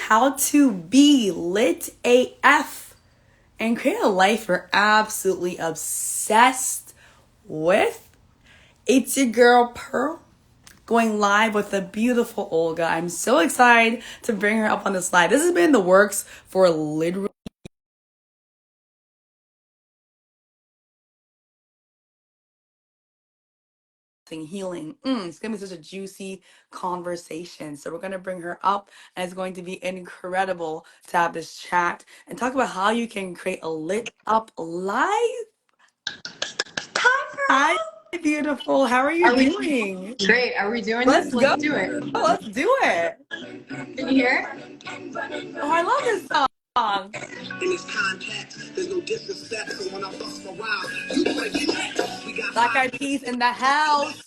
how to be lit AF and create a life you're absolutely obsessed with. It's your girl Pearl going live with the beautiful Olga. I'm so excited to bring her up on this live. This has been in the works for literally healing. It's gonna be such a juicy conversation. So we're gonna bring her up, and it's going to be incredible to have this chat and talk about how you can create a lit up life. Hi, beautiful. How are you Are we doing? great? Are we doing Let's this? go. Let's do it. Let's do it. Can you hear? Oh, I love this song. In this context, there's no disrespect, so when I bust my rhyme, you break it next. We got Black five Eyed Peas in the house.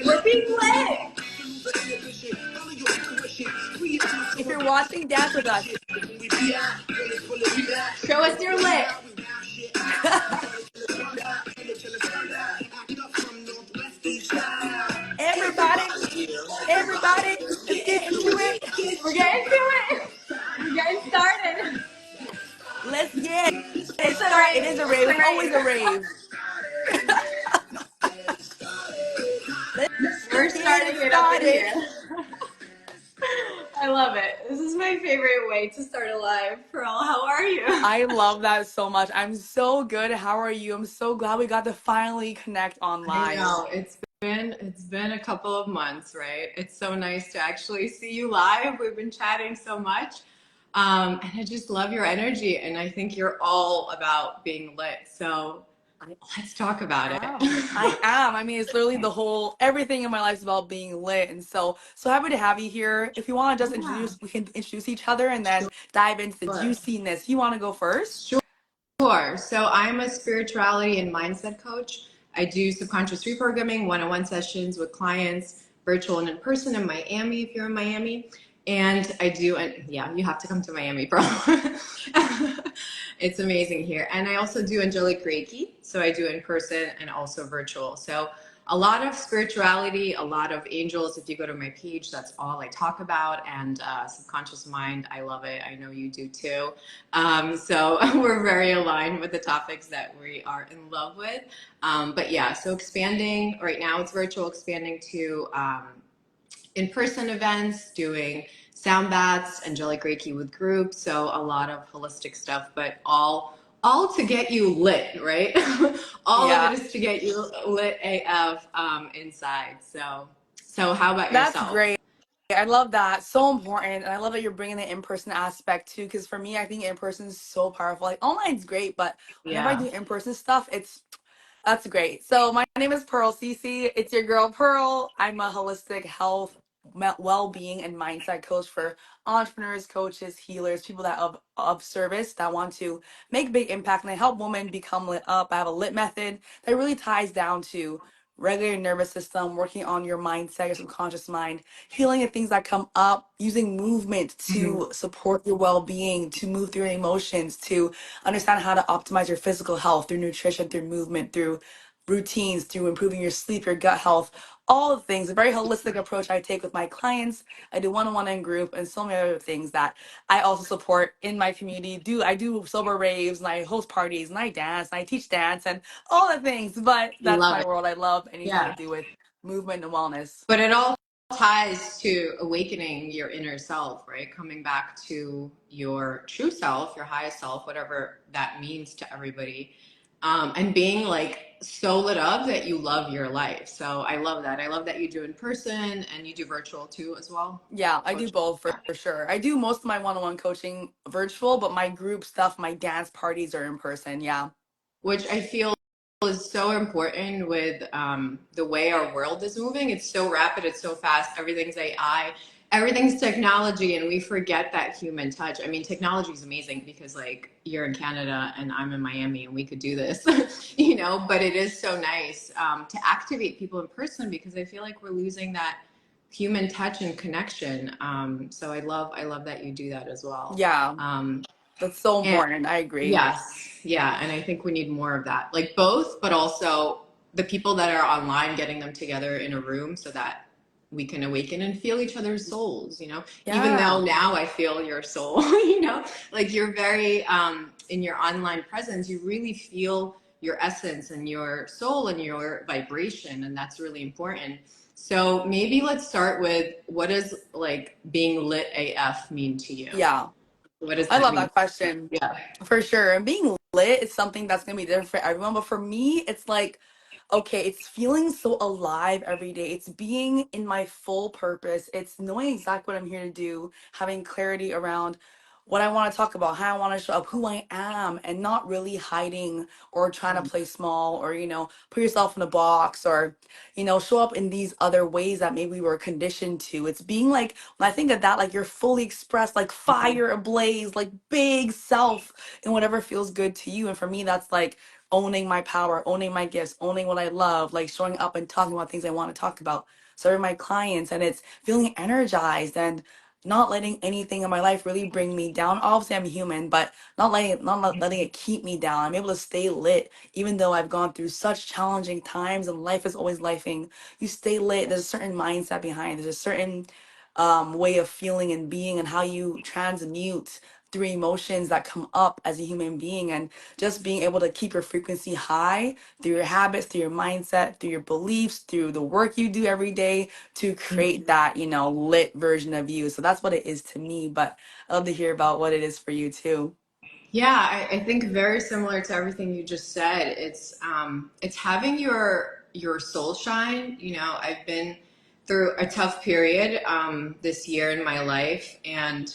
We're being lit. If you're watching, dance with us. Show us your lit. Everybody, everybody, let's get into it. We're getting to it. We're getting started. Let's get It's it a started. It rave. is a It's rave. a It's always rave. a rave. Let's We're get starting it it up in started. here. I love it. This is my favorite way to start a live. Pearl, how are you? I love that so much. I'm so good. How are you? I'm so glad we got to finally connect on I live. know it's been a couple of months, right? It's so nice to actually see you live. We've been chatting so much, and I just love your energy, and I think you're all about being lit. So let's talk about it. I am. I mean, it's literally the whole everything in my life is about being lit, and so happy to have you here. If you want to just Yeah, introduce, we can introduce each other and then dive into the sure. juiciness. You want to go first? Sure. So I'm a spirituality and mindset coach. I do subconscious reprogramming, one-on-one sessions with clients, virtual and in person in Miami if you're in Miami. And I do, and yeah, you have to come to Miami, bro. It's amazing here. And I also do Angelic Reiki. So I do in person and also virtual. So a lot of spirituality, a lot of angels. If you go to my page, that's all I talk about. And subconscious mind, I love it. I know you do too. So we're very aligned with the topics that we are in love with. But yeah, so expanding right now, it's virtual, expanding to in-person events, doing sound baths, angelic reiki with groups. So a lot of holistic stuff, but all to get you lit, right? All of Yeah, it is to get you lit AF inside. So how about that's yourself? great. I love that. So important. And I love that you're bringing the in-person aspect too. Because for me, I think in-person is so powerful. Like online's great, but whenever I Yeah. do in-person stuff, that's great. So my name is Pearl Cece. It's your girl Pearl. I'm a holistic health, well-being, and mindset coach for entrepreneurs, coaches, healers, people that of service that want to make big impact. And I help women become lit up. I have a lit method that really ties down to regular nervous system, working on your mindset, your subconscious mind, healing the things that come up, using movement Mhm. to support your well-being, to move through your emotions, to understand how to optimize your physical health through nutrition, through movement, through routines, through improving your sleep, your gut health, all the things. A very holistic approach I take with my clients. I do one-on-one and group and so many other things that I also support in my community. I do sober raves and I host parties and I dance and I teach dance and all the things. But that's Love my it. world. I love anything to Yeah. do with movement and wellness. But it all ties to awakening your inner self, right? Coming back to your true self, your highest self, whatever that means to everybody. And being like so lit up that you love your life. So I love that. I love that you do in person and you do virtual too as well. Yeah, I do Coach. both for sure. I do most of my one-on-one coaching virtual, but my group stuff, my dance parties are in person. Yeah. Which I feel is so important with the way our world is moving. It's so rapid, it's so fast. Everything's AI, everything's technology, and we forget that human touch. I mean, technology is amazing because, like, you're in Canada and I'm in Miami, and we could do this, you know. But it is so nice to activate people in person because I feel like we're losing that human touch and connection. So I love that you do that as well. Yeah. Um, That's so and important. I agree. Yes, yeah, and I think we need more of that. Like both, but also the people that are online getting them together in a room so that we can awaken and feel each other's souls, you know, even though Yeah. now I feel your soul, you know, like you're very, in your online presence, you really feel your essence and your soul and your vibration. And that's really important. So maybe let's start with, what does like being lit AF mean to you? Yeah. What does I that love mean? that question. Yeah. For sure. And being lit is something that's gonna be different for everyone. But for me, it's like, okay, it's feeling so alive every day. It's being in my full purpose. It's knowing exactly what I'm here to do, having clarity around what I want to talk about, how I want to show up, who I am, and not really hiding or trying to play small or, put yourself in a box or, show up in these other ways that maybe we were conditioned to. It's being like, when I think of that, like you're fully expressed, like fire ablaze, like big self in whatever feels good to you. And for me, that's like owning my power, owning my gifts, owning what I love, like showing up and talking about things I want to talk about, serving my clients. And it's feeling energized and not letting anything in my life really bring me down. Obviously, I'm human, but not letting it keep me down. I'm able to stay lit, even though I've gone through such challenging times, and life is always lifing. You stay lit. There's a certain mindset behind. There's a certain way of feeling and being, and how you transmute through emotions that come up as a human being, and just being able to keep your frequency high through your habits, through your mindset, through your beliefs, through the work you do every day to create that, lit version of you. So that's what it is to me. But I love to hear about what it is for you too. Yeah, I think very similar to everything you just said. It's having your soul shine. You know, I've been through a tough period this year in my life, and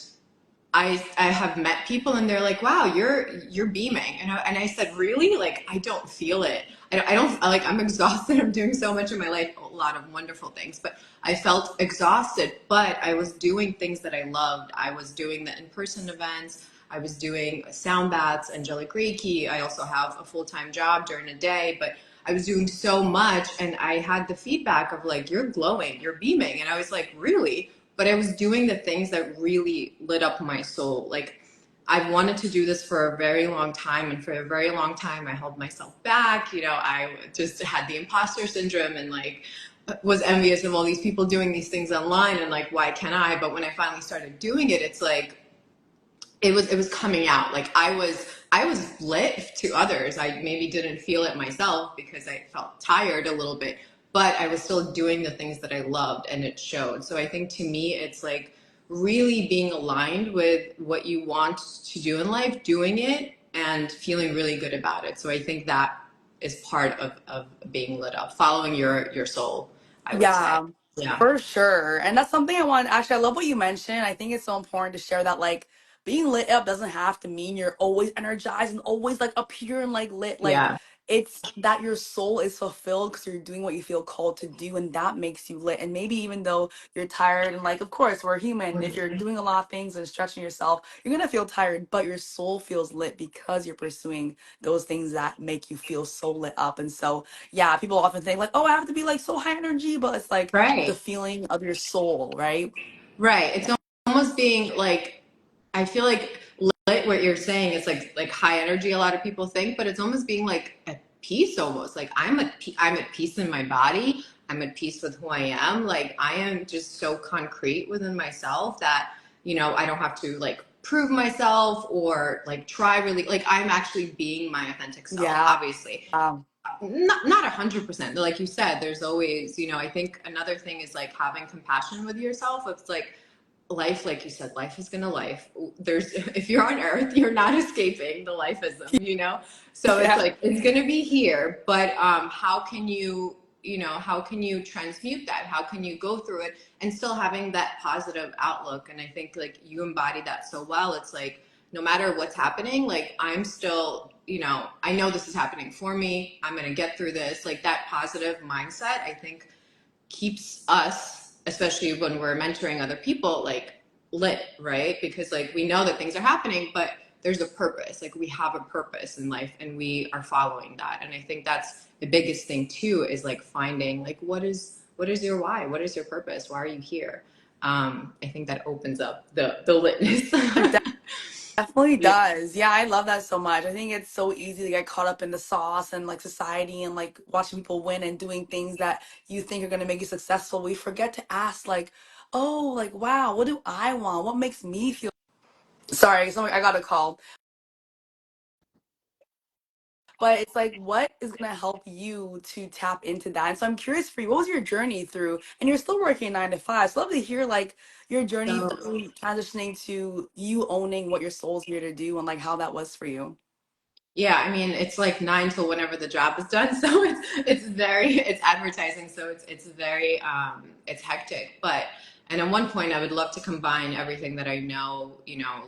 I have met people and they're like, wow, you're beaming. And I said, really? Like, I don't feel it. I don't like, I'm exhausted. I'm doing so much in my life, a lot of wonderful things, but I felt exhausted, but I was doing things that I loved. I was doing the in-person events. I was doing sound baths, Angelic Reiki. I also have a full-time job during the day, but I was doing so much, and I had the feedback of like, you're glowing, you're beaming. And I was like, really? But I was doing the things that really lit up my soul. Like, I've wanted to do this for a very long time, and for a very long time I held myself back. You know, I just had the imposter syndrome and like was envious of all these people doing these things online, and like, why can't I? But when I finally started doing it, it's like it was coming out. Like, I was lit to others. I maybe didn't feel it myself because I felt tired a little bit, but I was still doing the things that I loved, and it showed. So I think, to me, it's like really being aligned with what you want to do in life, doing it and feeling really good about it. So I think that is part of being lit up, following your soul, I would say. Yeah, Yeah. for sure. And that's something I want. Actually, I love what you mentioned. I think it's so important to share that, like, being lit up doesn't have to mean you're always energized and always like up here and like lit. Like, Yeah. it's that your soul is fulfilled because you're doing what you feel called to do, and that makes you lit. And maybe even though you're tired, and like, of course, we're human. If you're doing a lot of things and stretching yourself, you're gonna feel tired, but your soul feels lit because you're pursuing those things that make you feel so lit up. And so, yeah, people often think like, oh, I have to be like so high energy, but it's like the Right. feeling of your soul, right? Right. It's Yeah. almost being like, I feel like lit, what you're saying is like high energy, a lot of people think, but it's almost being like at peace almost. Like, I'm at peace in my body. I'm at peace with who I am. Like, I am just so concrete within myself that, I don't have to like prove myself or like try really, like, I'm actually being my authentic self, Yeah. obviously. Not 100%. Like you said, there's always, I think another thing is like having compassion with yourself. It's like, life, like you said, life is gonna life. There's If you're on earth, you're not escaping the lifeism. So it's Yeah. like, it's gonna be here, but how can how can you transmute that? How can you go through it and still having that positive outlook? And I think like you embody that so well. It's like, no matter what's happening, like, I'm still, I know this is happening for me. I'm gonna get through this. Like, that positive mindset, I think, keeps us, especially when we're mentoring other people, like, lit, right? Because like, we know that things are happening, but there's a purpose. Like, we have a purpose in life, and we are following that. And I think that's the biggest thing too, is like finding like, what is your why? What is your purpose? Why are you here? I think that opens up the litness. Definitely Yeah. does. Yeah, I love that so much. I think it's so easy to get caught up in the sauce and like society and like watching people win and doing things that you think are going to make you successful. We forget to ask like, "Oh, like wow, what do I want? What makes me feel?" Sorry, I got a call. But it's like, what is going to help you to tap into that? And so I'm curious for you, what was your journey through? And you're still working 9 to 5. So I'd love to hear like your journey So through transitioning to you owning what your soul's here to do and like how that was for you. yeah, I mean, it's like nine till whenever the job is done. So it's very it's advertising, so it's very it's hectic. But and at one point, I would love to combine everything that I know,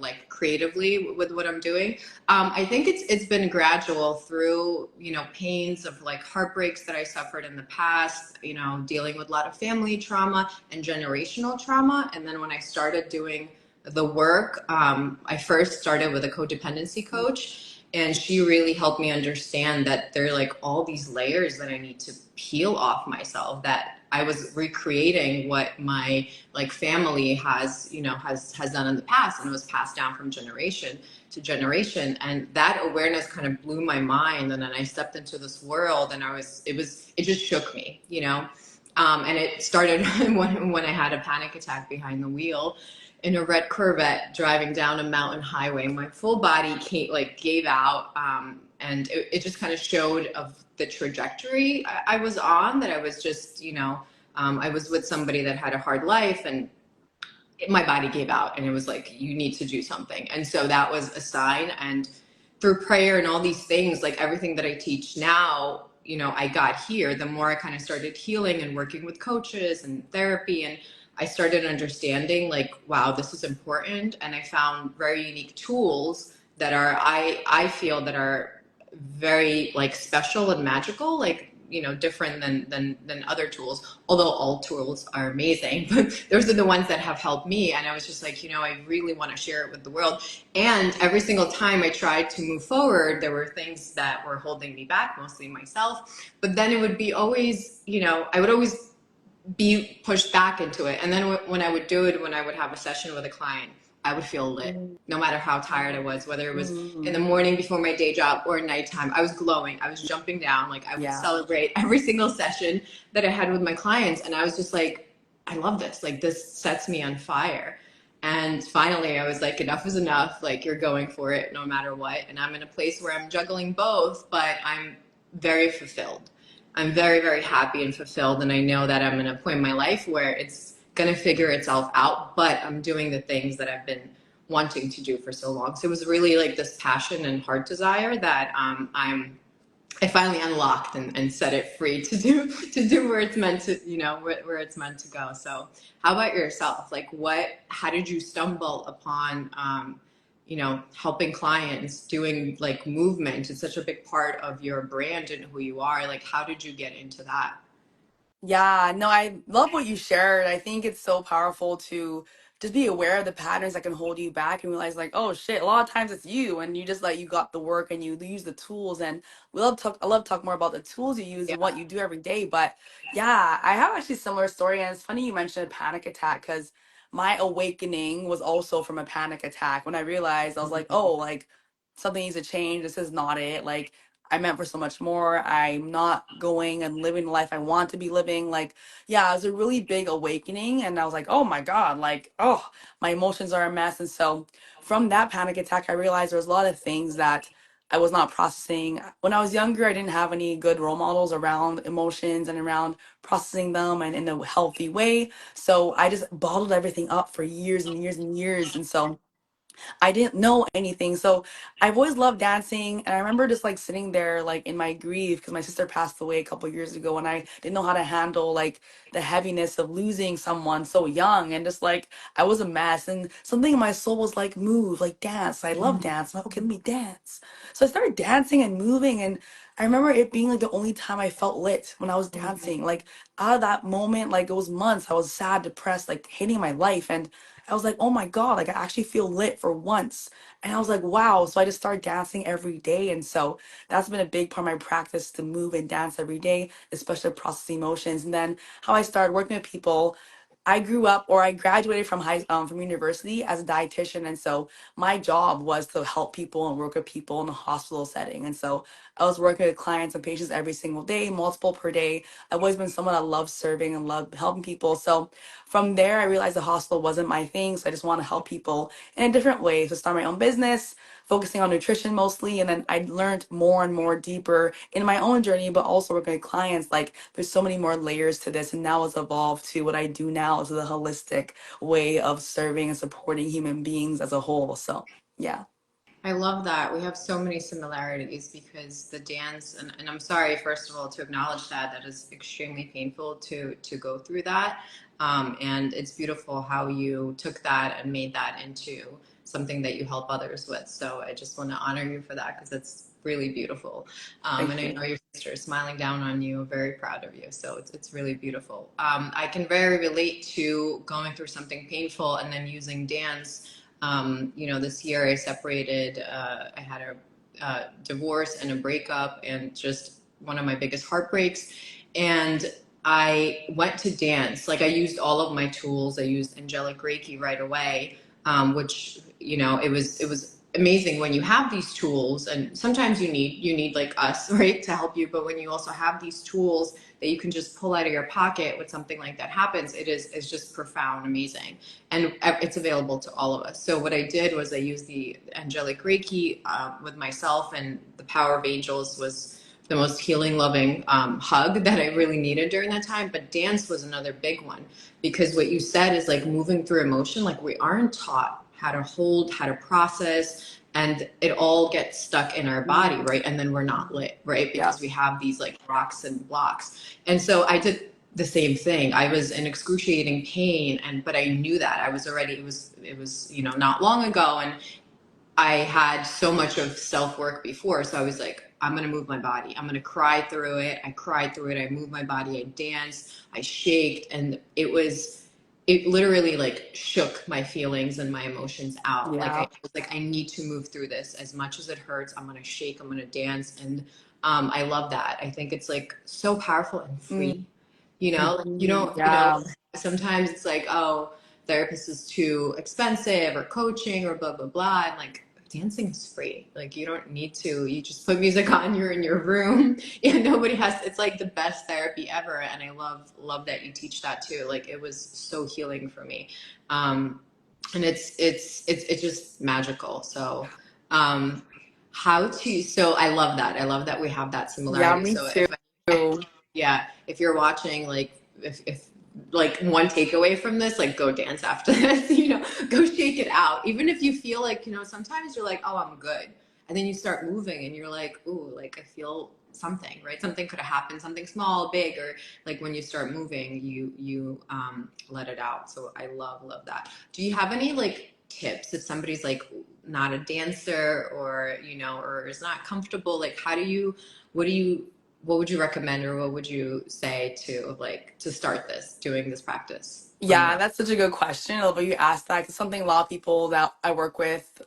like creatively with what I'm doing. I think it's been gradual through pains of like heartbreaks that I suffered in the past, dealing with a lot of family trauma and generational trauma. And then when I started doing the work, I first started with a codependency coach, and she really helped me understand that there are like all these layers that I need to peel off myself, that I was recreating what my like family has done in the past, and it was passed down from generation to generation. And that awareness kind of blew my mind. And then I stepped into this world, and it just shook me, and it started when I had a panic attack behind the wheel in a red Corvette driving down a mountain highway. My full body gave out, and it just kind of showed of the trajectory I was on. That I was just, I was with somebody that had a hard life, and my body gave out, and it was like, you need to do something. And so that was a sign. And through prayer and all these things, like everything that I teach now, I got here, the more I kind of started healing and working with coaches and therapy, and I started understanding like, wow, this is important. And I found very unique tools that are, I feel that are very like special and magical, like, different than other tools, although all tools are amazing. But those are the ones that have helped me. And I was just like, I really want to share it with the world. And every single time I tried to move forward, there were things that were holding me back, mostly myself. But then it would be always, I would always be pushed back into it. And then when I would do it, when I would have a session with a client, I would feel lit, no matter how tired I was, whether it was in the Mm-hmm. morning before my day job or nighttime. I was glowing. I was jumping down. Like I would Yeah. celebrate every single session that I had with my clients. And I was just like, I love this. Like this sets me on fire. And finally, I was like, enough is enough. Like you're going for it no matter what. And I'm in a place where I'm juggling both, but I'm very fulfilled. I'm very, very happy and fulfilled. And I know that I'm in a point in my life where it's going to figure itself out, but I'm doing the things that I've been wanting to do for so long. So it was really like this passion and heart desire that I finally unlocked and set it free to do where it's meant to, where it's meant to go. So how about yourself? Like how did you stumble upon, helping clients, doing like movement? It's such a big part of your brand and who you are. Like, how did you get into that? Yeah, no, I love what you shared. I think it's so powerful to just be aware of the patterns that can hold you back and realize like, oh shit, a lot of times it's you and you just like you got the work and you use the tools and I love to talk more about the tools you use Yeah. and what you do every day. But yeah, I have actually a similar story and it's funny you mentioned a panic attack because my awakening was also from a panic attack when I realized I was like, oh, like something needs to change. This is not it. Like I meant for so much more. I'm not going and living the life I want to be living. Like, yeah, it was a really big awakening. And I was like, oh my God, like, oh, my emotions are a mess. And so from that panic attack, I realized there was a lot of things that I was not processing. When I was younger, I didn't have any good role models around emotions and around processing them and in a healthy way. So I just bottled everything up for years and years and years. And so I didn't know anything. So I've always loved dancing. And I remember just like sitting there like in my grief because my sister passed away a couple years ago and I didn't know how to handle like the heaviness of losing someone so young and just like I was a mess. And something in my soul was like move, like dance. I love dance. I'm like, okay, let me dance. So I started dancing and moving and I remember it being like the only time I felt lit when I was dancing. Like out of that moment, like it was months, I was sad, depressed, like hating my life. And I was like, oh my God, like I actually feel lit for once. And I was like, wow. So I just started dancing every day. And so that's been a big part of my practice to move and dance every day, especially process emotions. And then how I started working with people I grew up, or I graduated from from university as a dietitian, and so my job was to help people and work with people in a hospital setting. And so I was working with clients and patients every single day, multiple per day. I've always been someone that loves serving and loved helping people. So from there, I realized the hospital wasn't my thing. So I just want to help people in a different way. So start my own business, focusing on nutrition mostly. And then I learned more and more deeper in my own journey, but also working with clients. Like there's so many more layers to this. And now it's evolved to what I do now is the holistic way of serving and supporting human beings as a whole. So yeah. I love that. We have so many similarities because the dance, and I'm sorry, first of all, to acknowledge that that is extremely painful to go through that. And it's beautiful how you took that and made that into something that you help others with. So I just want to honor you for that because it's really beautiful. And Thank I you. know your sister is smiling down on you, very proud of you. So it's really beautiful. I can very relate to going through something painful and then using dance. This year I separated, I had a divorce and a breakup and just one of my biggest heartbreaks. And I went to dance. Like I used all of my tools. I used Angelic Reiki right away, which, it was amazing when you have these tools, and sometimes you need like us, right, to help you. But when you also have these tools that you can just pull out of your pocket when something like that happens, it's just profound, amazing, and it's available to all of us. So what I did was I used the Angelic Reiki with myself, and the power of angels was the most healing, loving hug that I really needed during that time. But dance was another big one because what you said is like moving through emotion. Like we aren't taught how to hold, how to process, and it all gets stuck in our body, right? And then we're not lit, right? Yeah. Because we have these like rocks and blocks. And so I did the same thing. I was in excruciating pain, but I knew that I was already. It was not long ago, and I had so much of self work before. So I was like, I'm going to move my body. I'm going to cry through it. I cried through it. I moved my body. I danced. I shaked. And it literally like shook my feelings and my emotions out. Like Yeah. I was like, I need to move through this as much as it hurts. I'm going to shake. I'm going to dance. And I love that. I think it's like so powerful and free. Mm, Like you don't, yeah. sometimes it's like, oh, therapist is too expensive or coaching or blah blah blah, and like dancing is free. Like you don't need to, you just put music on, you're in your room and nobody has, it's like the best therapy ever. And I love that you teach that too. Like it was so healing for me. And it's just magical. So so I love that we have that Yeah, similarity. me So too. yeah, if you're watching, like if like one takeaway from this, like go dance after this, go shake it out. Even if you feel like, sometimes you're like, oh, I'm good. And then you start moving and you're like, ooh, like I feel something, right? Something could have happened, something small, big, or like when you start moving, you let it out. So I love that. Do you have any like tips if somebody's like not a dancer or is not comfortable? Like what do you what would you recommend or what would you say to start doing this practice for Yeah, anyone? that's such a good question. I love that you asked that. It's something a lot of people that I work with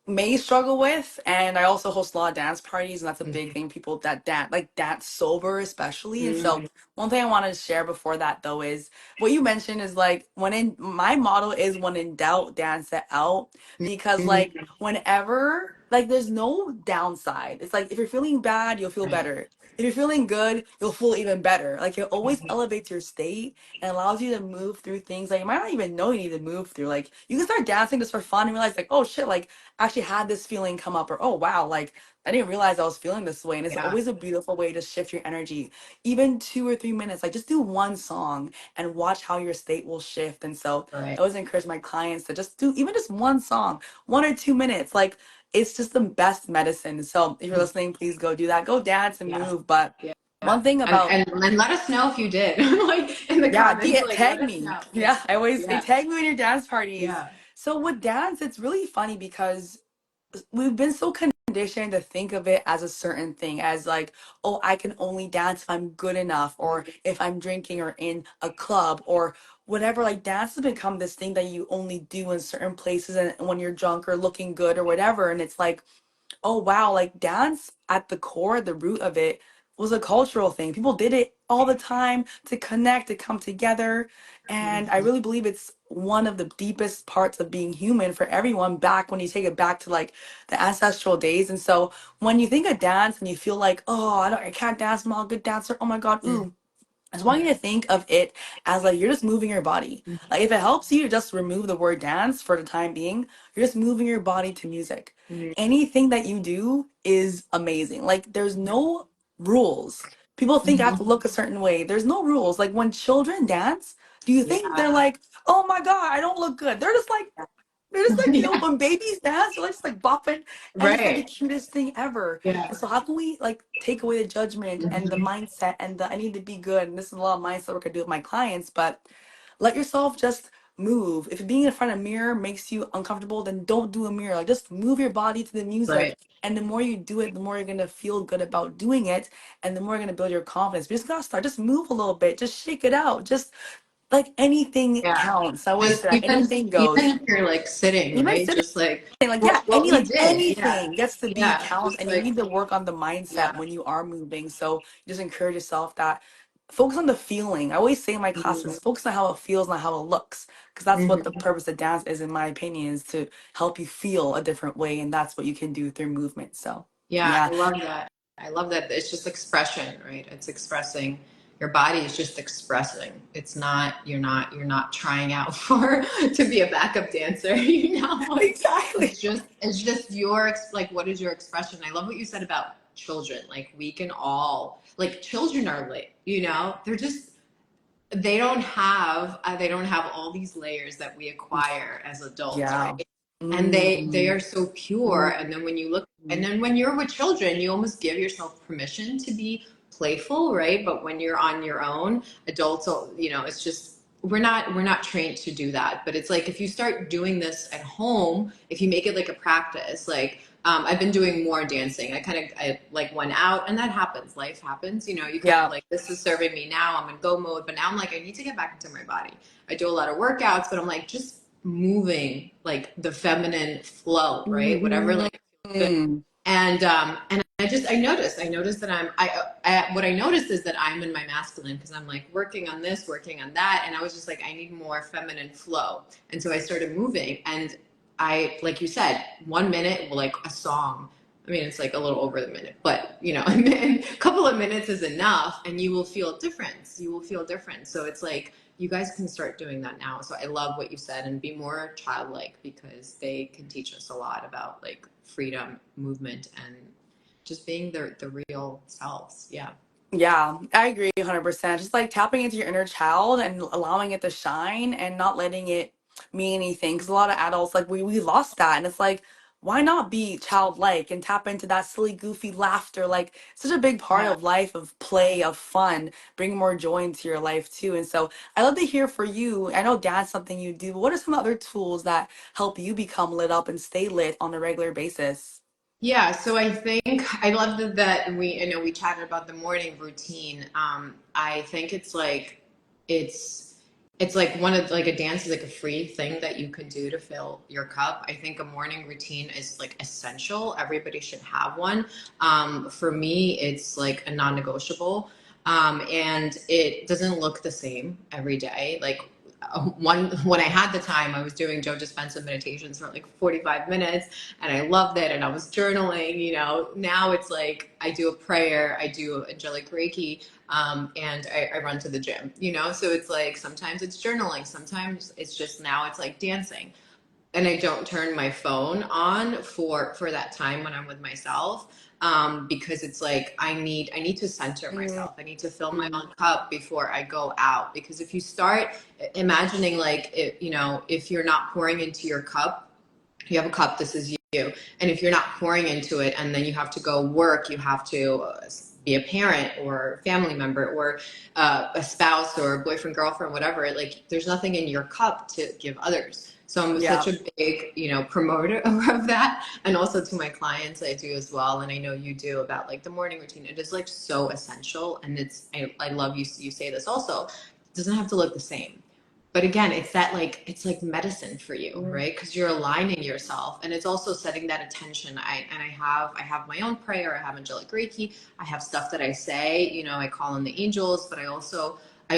may struggle with. And I also host a lot of dance parties, and that's a big thing. People that dance, like dance sober, especially. And so, Mm-hmm. one thing I want to share before that, though, is what you mentioned is like my motto is when in doubt, dance it out. Because, like, whenever, like, there's no downside. It's like if you're feeling bad, you'll feel Right. better. If you're feeling good, you'll feel even better. Like, it always elevates your state and allows you to move through things that you might not even know you need to move through. Like, you can start dancing just for fun and realize, like, oh shit, like, actually had this feeling come up, or oh wow, like I didn't realize I was feeling this way. And it's Yeah. always a beautiful way to shift your energy. Even 2 or 3 minutes, like just do one song and watch how your state will shift. And so Right. I always encourage my clients to just do even just one song, 1 or 2 minutes. Like it's just the best medicine. So if you're listening, please go do that. Go dance and Yes. move. But Yeah. Yeah. one thing And, about and and let us know if you did. Like in the yeah, comments, like let tag us me. know. Yeah. Yeah, I always say Yeah. tag me in your dance parties. Yeah. So with dance, it's really funny because we've been so conditioned to think of it as a certain thing, as like, oh, I can only dance if I'm good enough, or if I'm drinking or in a club or whatever. Like dance has become this thing that you only do in certain places and when you're drunk or looking good or whatever. And it's like, oh wow, like dance at the core, the root of it was a cultural thing. People did it all the time to connect, to come together. And I really believe it's one of the deepest parts of being human for everyone back when you take it back to like the ancestral days. And so when you think of dance and you feel like, oh, I can't dance, I'm not a good dancer. Oh my God, ooh, I just want you to think of it as like you're just moving your body. Like if it helps you to just remove the word dance for the time being, you're just moving your body to music. Anything that you do is amazing. Like there's no rules. People think I have to look a certain way. There's no rules. Like when children dance, do you think they're Yeah. like, oh my God, I don't look good? They're just like, Yeah. when babies dance, they're just like bopping, and it's like the Right. cutest thing ever. Yeah. And so, how can we like take away the judgment and the Mhm. mindset and the I need to be good? And this is a lot of mindset work I do with my clients, but let yourself just move. If being in front of a mirror makes you uncomfortable, then don't do a mirror. Like just move your body to the music. Right. And the more you do it, the more you're gonna feel good about doing it, and the more you're gonna build your confidence. You just gotta start. Just move a little bit. Just shake it out. Just like anything Yeah. counts. I always Just say that anything even goes. if you're like sitting, Even right? sitting, Just like like yeah, what we did. Yeah. anything gets to be Yeah. count, Just and you like need to work on the mindset yeah. when you are moving. So just encourage yourself that focus on the feeling. I always say in my Mhm. classes, focus on how it feels, not how it looks, because that's what the Mhm. purpose of dance is, in my opinion, is to help you feel a different way, and that's what you can do through movement. So Yeah, yeah, I love that. I love that. It's just expression, right? It's expressing. Your body is just expressing. It's not. You're not trying out for to be a backup dancer. You know, like exactly. it's just your like. What is your expression? I love what you said about children. Like we can all like children are like they're just they don't have all these layers that we acquire as adults, Yeah. right? And they Mm, are so pure. And then when you look, and then when you're with children, you almost give yourself permission to be playful, right? But when you're on your own, adults, it's just we're not trained to do that. But it's like if you start doing this at home, if you make it like a practice, like I've been doing more dancing. I like went out, and that happens. Life happens. You kind of yeah. like, this is serving me now. I'm in go mode, but now I'm like, I need to get back into my body. I do a lot of workouts, but I'm like just moving, like the feminine flow, right? Whatever, like good. Mm, And I noticed that what I noticed is that I'm in my masculine because I'm like working on this, working on that, and I was just like, I need more feminine flow, and so I started moving, and like you said, 1 minute, like a song. I mean, it's like a little over the minute, but a couple of minutes is enough, and you will feel difference. You will feel different. So it's like you guys can start doing that now. So I love what you said, and be more childlike because they can teach us a lot about like freedom, movement, and just being the real selves. Yeah. yeah, I agree 100%. Just like tapping into your inner child and allowing it to shine and not letting it mean anything. Because a lot of adults, like, we lost that. And it's like, why not be childlike and tap into that silly, goofy laughter? Like, such a big part Yeah. of life, of play, of fun, bring more joy into your life too. And so I love to hear for you. I know dance something you do, but what are some other tools that help you become lit up and stay lit on a regular basis? Yeah, so I think I love that we chatted about the morning routine. I think it's it's like one of like a dance is like a free thing that you can do to fill your cup. I think a morning routine is like essential. Everybody should have one. For me, it's like a non-negotiable. And it doesn't look the same every day. Like one when I had the time, I was doing Joe Dispenza meditations for like 45 minutes, and I loved it. And I was journaling. Now it's like I do a prayer, I do Angelic Reiki, and I run to the gym. So it's like sometimes it's journaling, sometimes it's just now it's like dancing, and I don't turn my phone on for that time when I'm with myself, because it's like I need to center Mm, myself. I need to fill my own cup before I go out, because if you start imagining like if you're not pouring into your cup, you have a cup, this is you, and if you're not pouring into it and then you have to go work, you have to be a parent or family member or a spouse or boyfriend, girlfriend, whatever, like there's nothing in your cup to give others. So I'm such yeah. a big promoter of that, and also to my clients I do as well, and I know you do, about like the morning routine. It is like so essential, and I love you say this also, it doesn't have to look the same. but again, it's that like, it's like medicine for you, Mhm. right? Because you're aligning yourself, and it's also setting that attention. I have my own prayer. I have angelic reiki. I have stuff that I say, I call on the angels, but I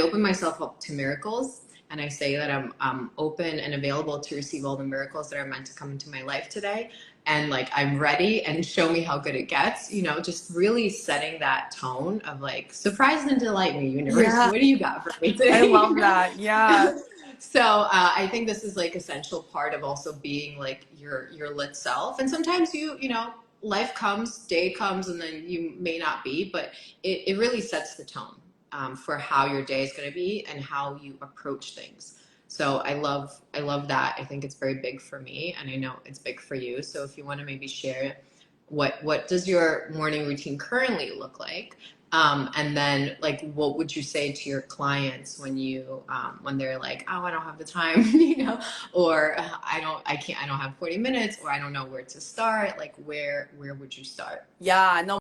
open myself up to miracles, and I say that I'm open and available to receive all the miracles that are meant to come into my life today, and like I'm ready, and show me how good it gets. Just really setting that tone of like, surprise and delight me, universe. Yeah, What do you got for me I today? love that. Yeah. So I think this is like essential part of also being like your lit self. And sometimes life comes, day comes, and then you may not be, but it really sets the tone for how your day is going to be and how you approach things. So I love that. I think it's very big for me, and I know it's big for you. So if you want to maybe share what does your morning routine currently look like? And then, like, what would you say to your clients when they're like, "Oh, I don't have the time," or I don't have 40 minutes, or I don't know where to start. Like, where would you start? Yeah, no,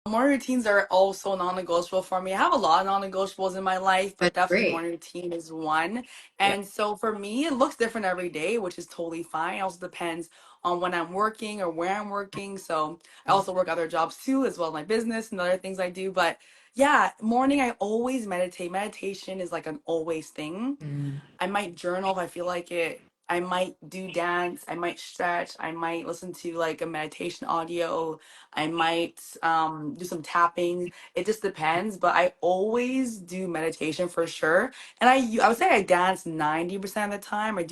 morning routines are also non-negotiable for me. I have a lot of non-negotiables in my life, but That's definitely great. morning routine is one. Yeah. And so for me, it looks different every day, which is totally fine. It also depends on when I'm working or where I'm working. So I also work other jobs too, as well as my business and other things I do. But yeah, morning I always meditate. Meditation is like an always thing. Mm. I might journal if I feel like it. I might do dance. I might stretch. I might listen to like a meditation audio. I might do some tapping. It just depends. But I always do meditation for sure. And I would say I dance 90% of the time. I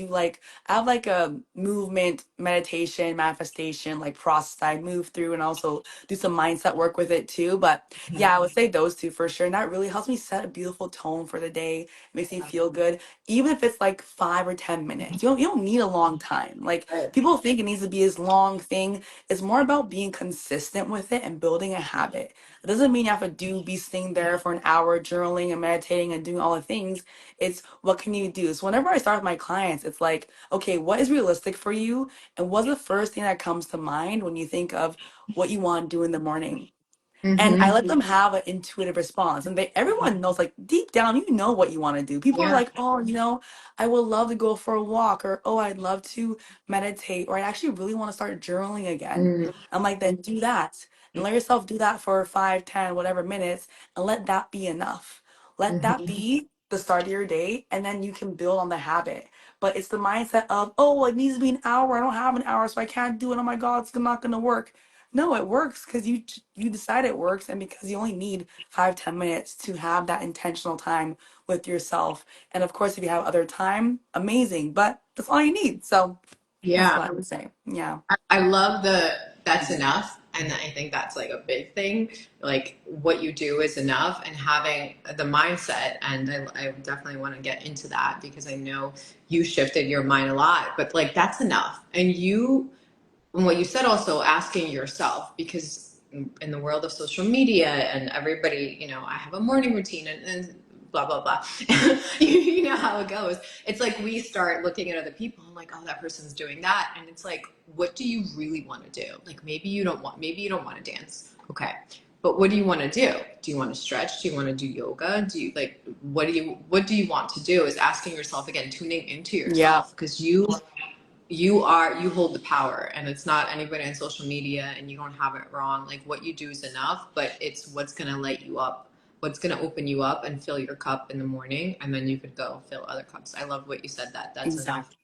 have like a movement meditation manifestation like process I move through, and also do some mindset work with it too. But yeah, I would say those two for sure. And that really helps me set a beautiful tone for the day. Makes me feel good, even if it's like 5 or 10 minutes. You don't need a long time. Like Right. people think it needs to be this long thing. It's more about being consistent with it and building a habit. It doesn't mean you have to be sitting there for an hour journaling and meditating and doing all the things. It's what can you do? So whenever I start with my clients, it's like, okay, what is realistic for you? And what's the first thing that comes to mind when you think of what you want to do in the morning? And I Mm-hmm. let them have an intuitive response. And everyone knows, like deep down, you know what you want to do. People are Yeah. like, oh, I would love to go for a walk, or oh, I'd love to meditate, or I actually really want to start journaling again. Mm. I'm like, then do that. And let yourself do that for 5, 10, whatever minutes, and let that be enough. Let that Mm-hmm. be the start of your day, and then you can build on the habit. But it's the mindset of, oh, it needs to be an hour. I don't have an hour, so I can't do it. Oh my God, it's not going to work. No, it works because you decide it works, and because you only need 5, 10 minutes to have that intentional time with yourself. And of course, if you have other time, amazing. But that's all you need. So that's Yeah. what I would say. Yeah. I love that's enough. And I think that's like a big thing. Like what you do is enough, and having the mindset. And I definitely want to get into that because I know you shifted your mind a lot, but like that's enough. And what you said also, asking yourself, because in the world of social media and everybody, I have a morning routine, and blah blah blah. You know how it goes. It's like we start looking at other people and like, oh, that person's doing that, and it's like, what do you really want to do? Like maybe you don't want to dance, okay, but what do you want to do? Do you want to stretch? Do you want to do yoga? Do you like, what do you want to do? Is asking yourself, again, tuning into Yeah. yourself, because you hold the power, and it's not anybody on social media, and you don't have it wrong. Like what you do is enough, but it's what's going to light you up, what's going to open you up and fill your cup in the morning, and then you could go fill other cups. I love what you said, that's enough. Exactly.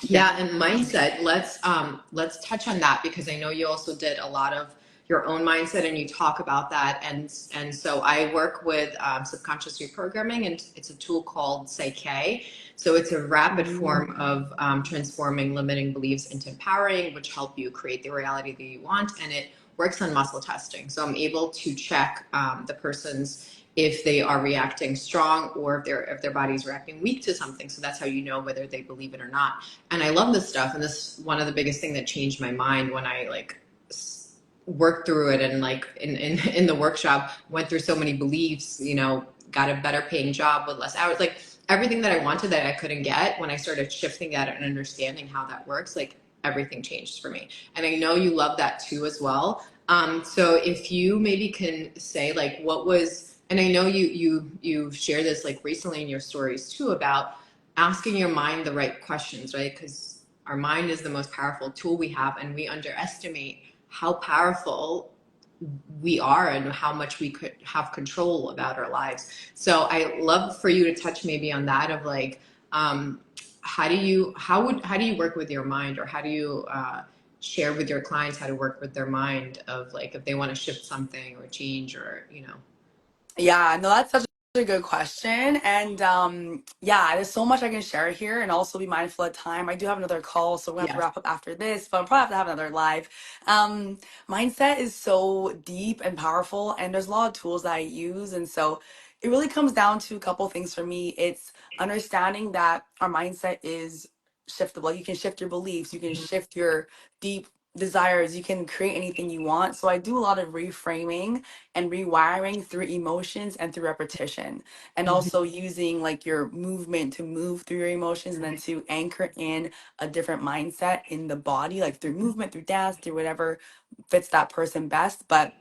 Yeah. Yeah, and mindset. Let's touch on that, because I know you also did a lot of your own mindset, and you talk about that. And so I work with subconscious reprogramming, and it's a tool called Psyche. So it's a rapid Mhm. form of transforming limiting beliefs into empowering, which help you create the reality that you want. And it works on muscle testing. So I'm able to check the person's, if they are reacting strong, or if their body's reacting weak to something. So that's how you know whether they believe it or not. And I love this stuff. And this one of the biggest thing that changed my mind when I like worked through it, and like in the workshop went through so many beliefs, got a better paying job with less hours, like everything that I wanted that I couldn't get. When I started shifting that and understanding how that works, like everything changed for me. And I know you love that too as well. So if you maybe can say like what was, and I know you share this like recently in your stories too, about asking your mind the right questions, right? Because our mind is the most powerful tool we have, and we underestimate how powerful we are and how much we could have control about our lives. So I love for you to touch maybe on that of like, how do you work with your mind, or how do you share with your clients how to work with their mind of like if they want to shift something or change or you know. Yeah, no, that's such a good question. And yeah, there's so much I can share here and also be mindful of time. I do have another call, so we're gonna have to Yes. wrap up after this, but I'll probably have to have another live. Um, Mindset is so deep and powerful, and there's a lot of tools that I use. And so it really comes down to a couple things for me. It's understanding that our mindset is shiftable. You can shift your beliefs, you can shift your deep desires, you can create anything you want. So I do a lot of reframing and rewiring through emotions and through repetition, and also using like your movement to move through your emotions and then to anchor in a different mindset in the body, like through movement, through dance, through whatever fits that person best. But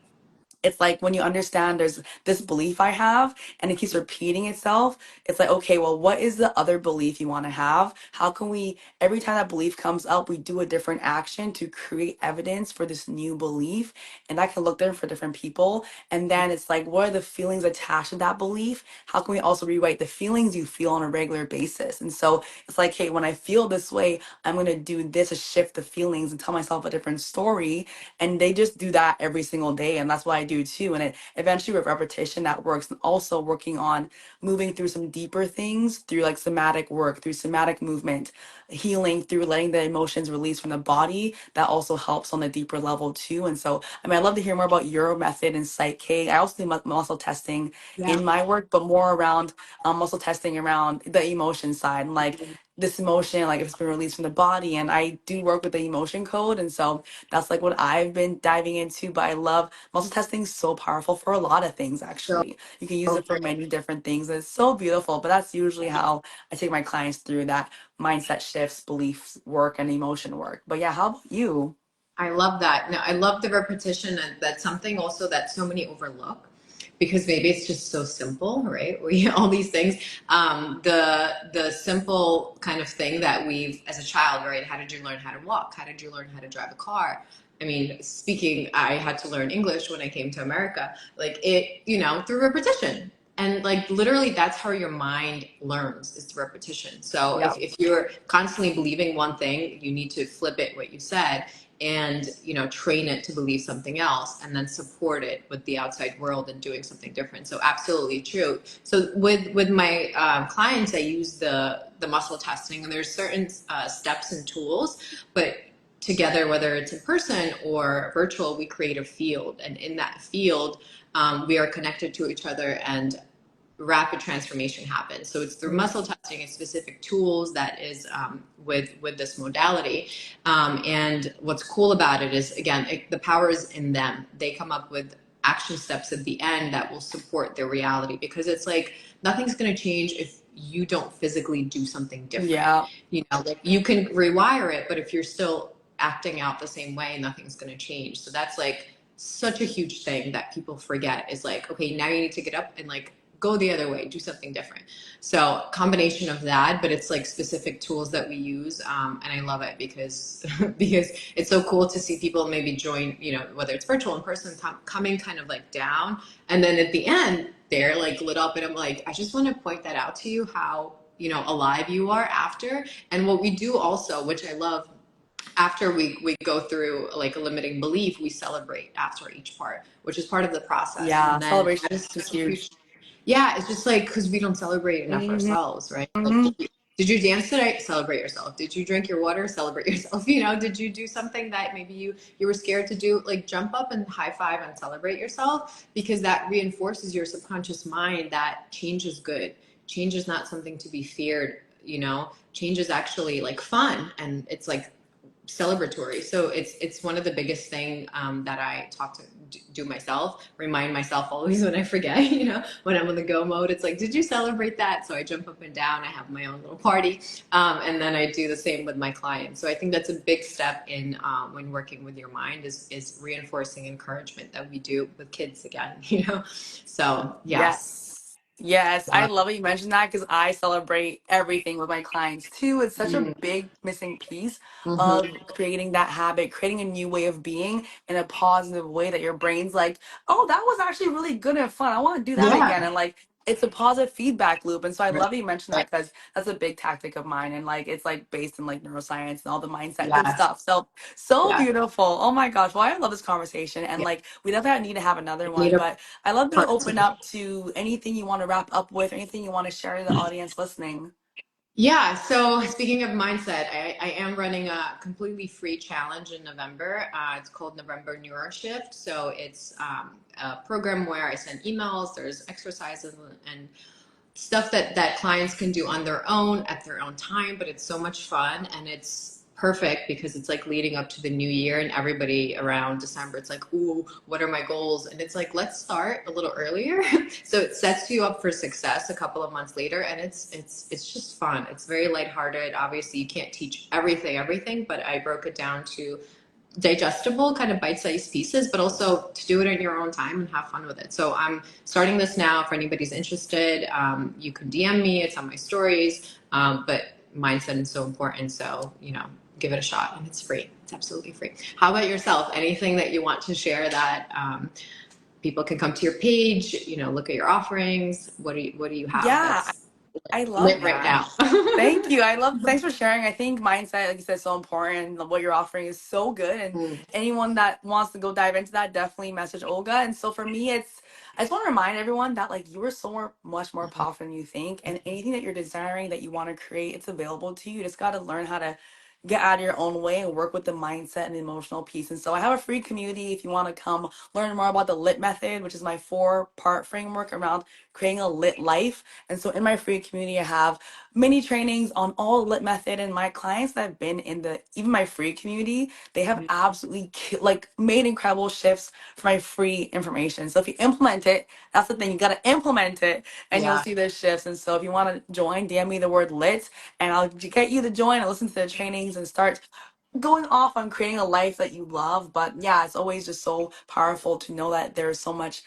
it's like when you understand there's this belief I have and it keeps repeating itself, it's like, okay, well, what is the other belief you want to have? How can we, every time that belief comes up, we do a different action to create evidence for this new belief? And that can look different for different people. And then it's like, what are the feelings attached to that belief? How can we also rewrite the feelings you feel on a regular basis? And so it's like, hey, when I feel this way, I'm going to do this to shift the feelings and tell myself a different story, and they just do that every single day, and that's what I do too. And it eventually with repetition that works, and also working on moving through some deeper things through like somatic work, through somatic movement, healing through letting the emotions release from the body, that also helps on the deeper level too. And so I mean, I'd love to hear more about your method and Psych K. I also do muscle testing Yeah. in my work, but more around muscle testing around the emotion side, and like this emotion, like if it's been released from the body. And I do work with the emotion code, and so that's like what I've been diving into. But I love muscle testing, so powerful for a lot of things So actually. You can use it for many different things. It's so beautiful. But that's usually how I take my clients through that mindset shifts, beliefs work, and emotion work. But yeah, how about you? I love that. No, I love the repetition, and that's something also that so many overlook because maybe it's just so simple, right? We all these things. The simple kind of thing that we've as a child, right? How did you learn how to walk? How did you learn how to drive a car? I mean, speaking, I had to learn English when I came to America. Like it, you know, through repetition. And like literally that's how your mind learns is through repetition. So Yeah. if you're constantly believing one thing, you need to flip it, what you said, and you know train it to believe something else and then support it with the outside world and doing something different. So absolutely true. So with my clients I use the muscle testing, and there's certain steps and tools, but together, whether it's in person or virtual, we create a field, and in that field we are connected to each other, and rapid transformation happens. So it's through muscle testing and specific tools that is with this modality. And what's cool about it is, again, the power is in them. They come up with action steps at the end that will support their reality, because it's like nothing's going to change if you don't physically do something different. Yeah. You know, like you can rewire it, but if you're still acting out the same way, nothing's going to change. So that's like such a huge thing that people forget is like, okay, now you need to get up and like go the other way, do something different. So combination of that, but it's like specific tools that we use, and I love it because because it's so cool to see people maybe join, you know, whether it's virtual in person, coming kind of like down, and then at the end they're like lit up, and I'm like, I just want to point that out to you how you know alive you are after. And what we do also, which I love, after we go through like a limiting belief, we celebrate after each part, which is part of the process. Yeah. And then Celebration that is is such a huge. huge, yeah, it's just like because we don't celebrate enough Hmm. ourselves, right? Like, Hmm. did you dance today? Celebrate yourself. Did you drink your water? Celebrate yourself. You know, did you do something that maybe you were scared to do? Like jump up and high five and celebrate yourself, because that reinforces your subconscious mind that change is good. Change is not something to be feared. You know, change is actually like fun, and it's like celebratory. So it's one of the biggest thing that I talk to do myself, remind myself always when I forget, you know, when I'm in the go mode, it's like, did you celebrate that? So I jump up and down, I have my own little party. And then I do the same with my clients. So I think that's a big step in when working with your mind is reinforcing encouragement that we do with kids again, you know? So yes. Yes. Yes, I Uh, love that you mentioned that because I celebrate everything with my clients too. It's such a mm, big missing piece mhm. of creating that habit, creating a new way of being in a positive way that your brain's like, oh, that was actually really good and fun. I want to do that again. Yeah. And like, it's a positive feedback loop. And so I Right. love that you mentioned Right. that because that's a big tactic of mine. And like, it's like based in like neuroscience and all the mindset good Yes. stuff. So, so Yeah. beautiful. Oh my gosh. Well, I love this conversation. And Yeah. like, we definitely need to have another We need one. a But I love to part two. open up to anything you want to wrap up with, anything you want to share to the audience listening. Yeah, so speaking of mindset, I am running a completely free challenge in November. It's called November Neuroshift. So it's a program where I send emails, there's exercises and stuff that clients can do on their own at their own time, but it's so much fun and it's perfect because it's like leading up to the new year and everybody around December it's like, ooh, what are my goals? And it's like, let's start a little earlier. So it sets you up for success a couple of months later, and it's just fun. It's very lighthearted. Obviously you can't teach everything, but I broke it down to digestible kind of bite-sized pieces, but also to do it in your own time and have fun with it. So I'm starting this now. If anybody's interested, you can DM me. It's on my stories. But mindset is so important. So, give it a shot, and it's free. It's absolutely free. How about yourself? Anything that you want to share that people can come to your page, look at your offerings? What do you have Yeah, that's I love lit right that. now? Thank you. Thanks for sharing. I think mindset, like you said, is so important. What you're offering is so good. And Mm, anyone that wants to go dive into that, definitely message Olga. And so for me, I just want to remind everyone that like you are so much more powerful than you think. And anything that you're desiring that you want to create, it's available to you. You just got to learn how to get out of your own way and work with the mindset and the emotional piece. And so I have a free community if you want to come learn more about the LIT method, which is my 4-part framework around creating a lit life. And so in my free community, I have mini trainings on all lit method, and my clients that have been in the even my free community, they have absolutely like made incredible shifts for my free information. So if you implement it, that's the thing, you got to implement it and you'll yeah. see the shifts. And so if you want to join, DM me the word lit and I'll get you to join and listen to the trainings and start going off on creating a life that you love. But yeah, it's always just so powerful to know that there's so much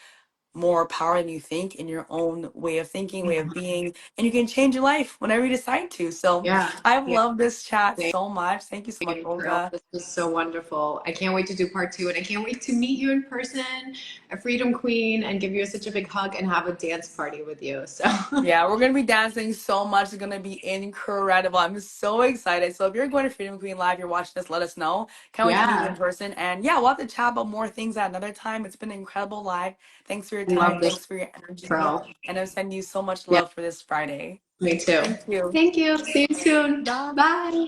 more power than you think in your own way of thinking, way of being, and you can change your life whenever you decide to. So Yeah. I've Yeah. loved this chat so much. Thank you so much, Pearl. Olga. This was so wonderful. I can't wait to do part two, and I can't wait to meet you in person, a Freedom Queen, and give you such a big hug and have a dance party with you. So, Yeah, we're gonna be dancing so much. It's gonna be incredible. I'm so excited. So if you're going to Freedom Queen Live, you're watching this, let us know. Can't wait to meet you in yeah, person. And yeah, we'll have to chat about more things at another time. It's been an incredible live. Thanks for your love time. this, Thanks for your energy. Pearl. And I'm sending you so much Yeah, love for this Friday. me too. Thank you. Thank you. See you soon. Bye. Bye.